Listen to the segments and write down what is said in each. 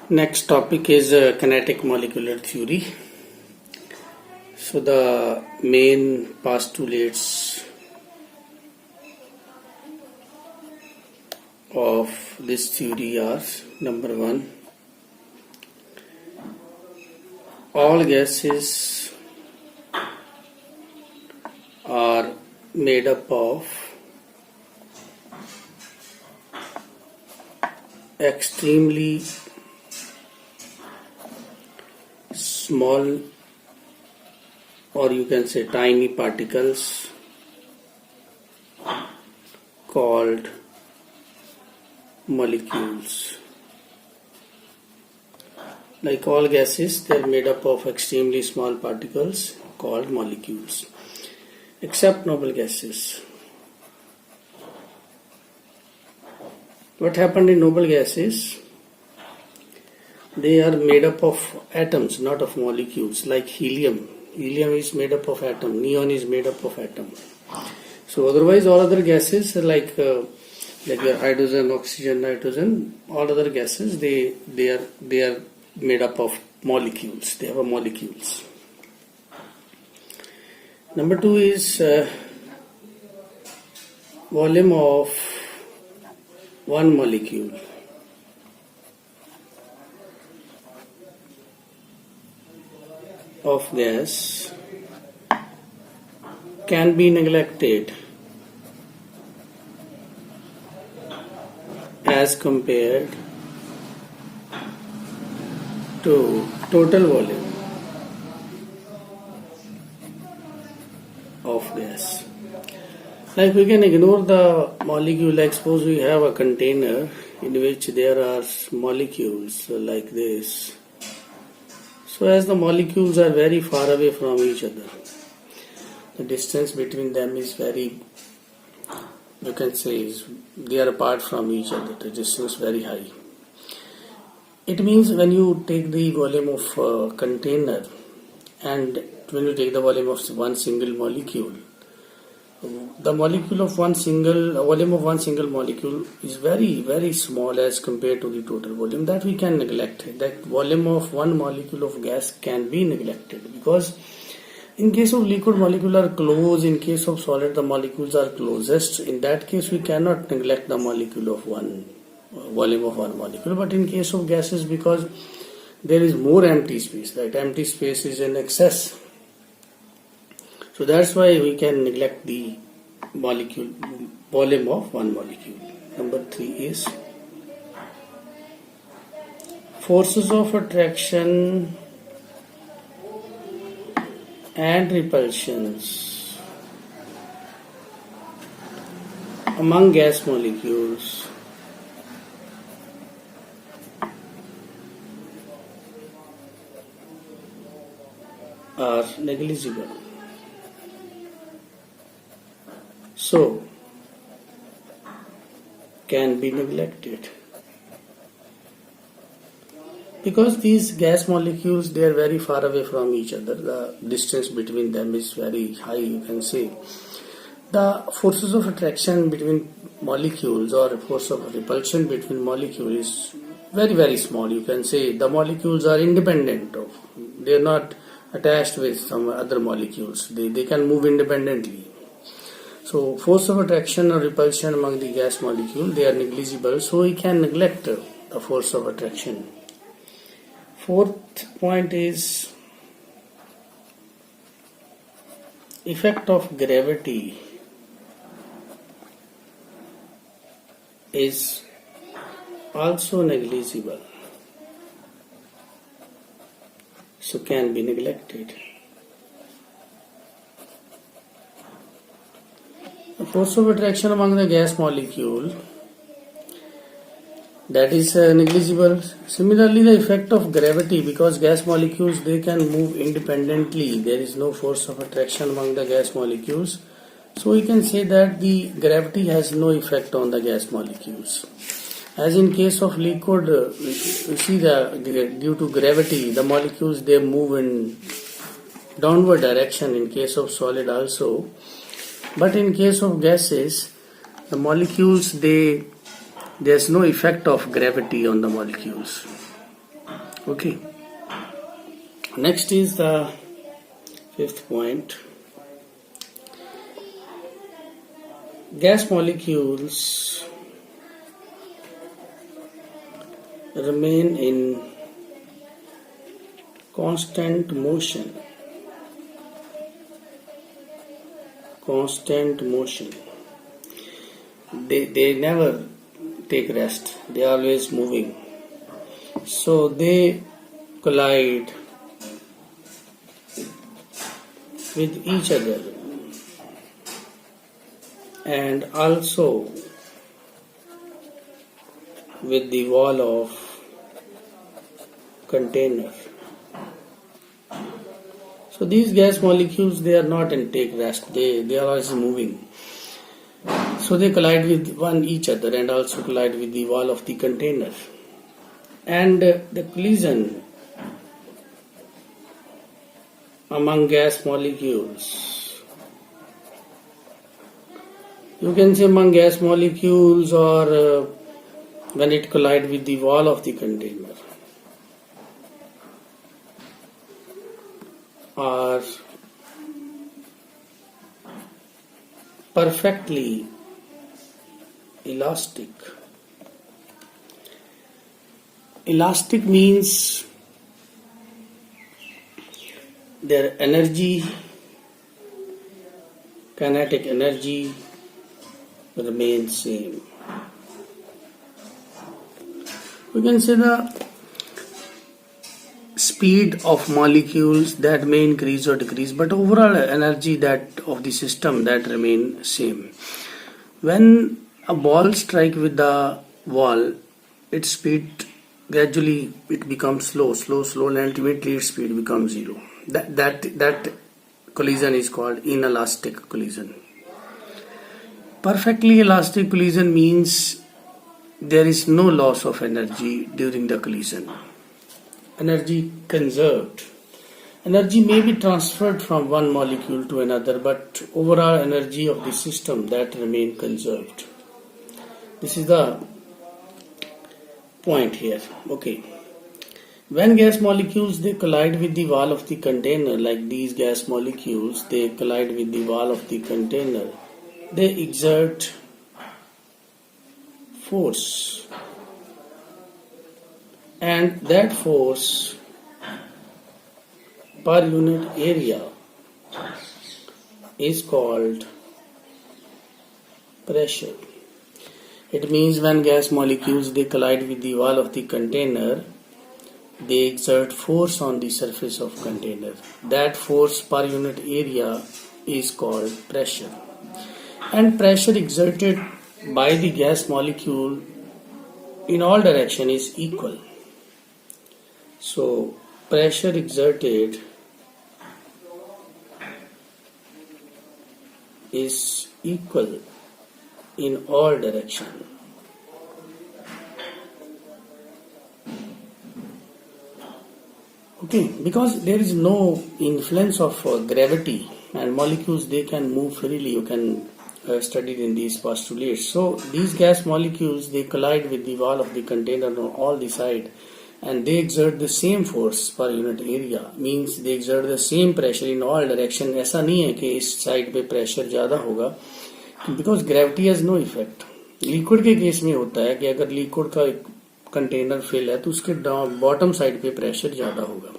Next topic is kinetic molecular theory. So the main postulates of this theory are: number one, all gases are made up of extremely small, or you can say tiny, particles called molecules. Like all gases, they are made up of extremely small particles called molecules, except noble gases. What happened in noble gases? They are made up of atoms, not of molecules. Like helium. Helium is made up of atom. Neon is made up of atom. So otherwise, all other gases like your hydrogen, oxygen, nitrogen, all other gases they are made up of molecules. They have a molecules. Number two is volume of one molecule. Of gas can be neglected as compared to total volume of gas. Like we can ignore the molecule. Like suppose we have a container in which there are molecules like this. So as the molecules are very far away from each other, the distance between them is very, you can say, they are apart from each other, the distance very high. It means when you take the volume of a container and when you take the volume of one single molecule, the volume of one single molecule is very, very small as compared to the total volume. That we can neglect. That volume of one molecule of gas can be neglected, because in case of liquid, molecule are close. In case of solid, the molecules are closest. In that case, we cannot neglect the molecule of one volume of one molecule. But in case of gases, because there is more empty space, that empty space is in excess. So that's why we can neglect the molecule volume of one molecule. Number three is forces of attraction and repulsions among gas molecules are negligible. So, can be neglected. Because these gas molecules, they are very far away from each other. The distance between them is very high, you can say. The forces of attraction between molecules or force of repulsion between molecules is very, very small. You can say the molecules are independent of, they are not attached with some other molecules. They can move independently. So force of attraction or repulsion among the gas molecule, they are negligible, so we can neglect the force of attraction. Fourth point is effect of gravity is also negligible, so can be neglected. The force of attraction among the gas molecule, that is negligible. Similarly, the effect of gravity, because gas molecules, they can move independently. There is no force of attraction among the gas molecules. So we can say that the gravity has no effect on the gas molecules. As in case of liquid, we see that due to gravity, the molecules, they move in downward direction. In case of solid also. But in case of gases, the molecules, there's no effect of gravity on the molecules. Okay. Next is the fifth point. Gas molecules remain in constant motion. They never take rest. They are always moving. So they collide with each other and also with the wall of container. So these gas molecules, they are not in take rest. They are always moving. So they collide with each other and also collide with the wall of the container. And the collision among gas molecules, you can say among gas molecules or when it collides with the wall of the container, are perfectly elastic. Elastic means their energy, kinetic energy, remains same. We can say the speed of molecules that may increase or decrease, but overall energy that of the system that remain same. When a ball strike with the wall, its speed gradually it becomes slow, and ultimately its speed becomes zero. That collision is called inelastic collision. Perfectly elastic collision means there is no loss of energy during the collision. Energy conserved. Energy may be transferred from one molecule to another, but overall energy of the system that remain conserved. This is the point here. Okay. When gas molecules they collide with the wall of the container, like these gas molecules, they collide with the wall of the container, they exert force. And that force per unit area is called pressure. It means when gas molecules they collide with the wall of the container, they exert force on the surface of container. That force per unit area is called pressure. And pressure exerted by the gas molecule in all direction is equal. So pressure exerted is equal in all direction. Okay, because there is no influence of gravity and molecules they can move freely. You can study in these postulates. So these gas molecules they collide with the wall of the container on all the side and they exert the same force per unit area, means they exert the same pressure in all direction. ऐसा नहीं है कि इस side पे pressure ज़्यादा होगा, because gravity has no effect. Liquid के case में होता है कि अगर लिक्विड का कंटेनर फिल है तो उसके बॉटम साइड पे प्रेशर ज़्यादा होगा,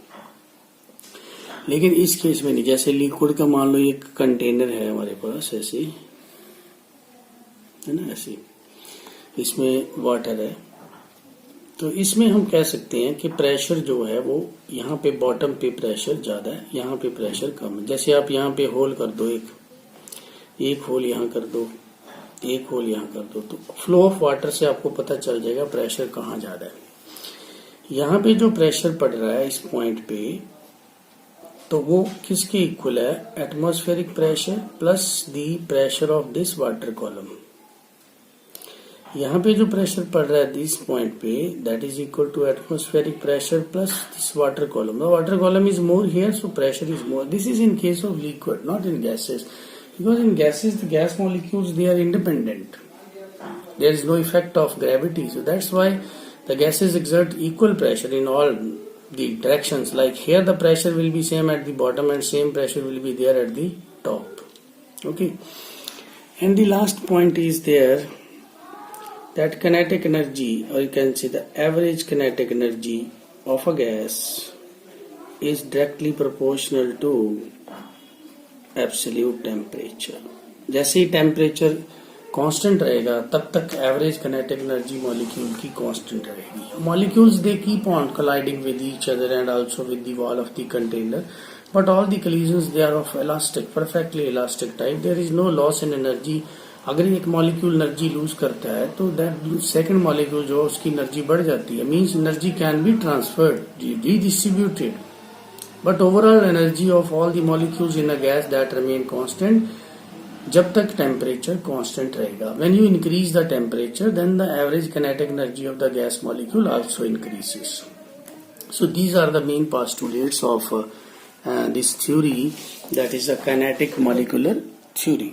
लेकिन इस केस में नहीं. जैसे लिक्विड का मान लो एक कंटेनर है हमारे पास ऐसे है ना, ऐसे इसमें वाटर है, तो इसमें हम कह सकते हैं कि प्रेशर जो है वो यहाँ पे बॉटम पे प्रेशर ज़्यादा है, यहाँ पे प्रेशर कम है. जैसे आप यहाँ पे होल कर दो, एक होल यहाँ कर दो, एक होल यहाँ कर दो, तो फ्लो ऑफ वाटर से आपको पता चल जाएगा प्रेशर कहाँ ज़्यादा है. यहाँ पे जो प्रेशर पड़ रहा है इस पॉइंट पे, तो वो किसके इक्वल है? Atmospheric pressure plus the pressure of this water column. यहाँ पे जो प्रेशर पड़ रहा है दिस पॉइंट पे, that is equal to atmospheric pressure plus this water column. The water column is more here, so pressure is more. This is in case of liquid, not in gases, because in gases the gas molecules they are independent. There is no effect of gravity, so that's why the gases exert equal pressure in all the directions, like here the pressure will be same at the bottom and same pressure will be there at the top. Okay, and the last point is there that kinetic energy, or you can say the average kinetic energy of a gas is directly proportional to absolute temperature. जैसे ही temperature constant रहेगा तब तक average kinetic energy molecule की constant रहेगी. Molecules they keep on colliding with each other and also with the wall of the container, but all the collisions they are of elastic, perfectly elastic type. There is no loss in energy. अगर एक molecule energy lose करता है तो that second molecule जो उसकी energy बढ़ जाती है, means energy can be transferred, redistributed, but overall energy of all the molecules in a gas that remain constant जब तक टेम्परेचर कांस्टेंट रहेगा. When you increase the temperature then the average kinetic energy of the gas molecule also increases. So these are the main postulates of this theory, that is a kinetic molecular theory.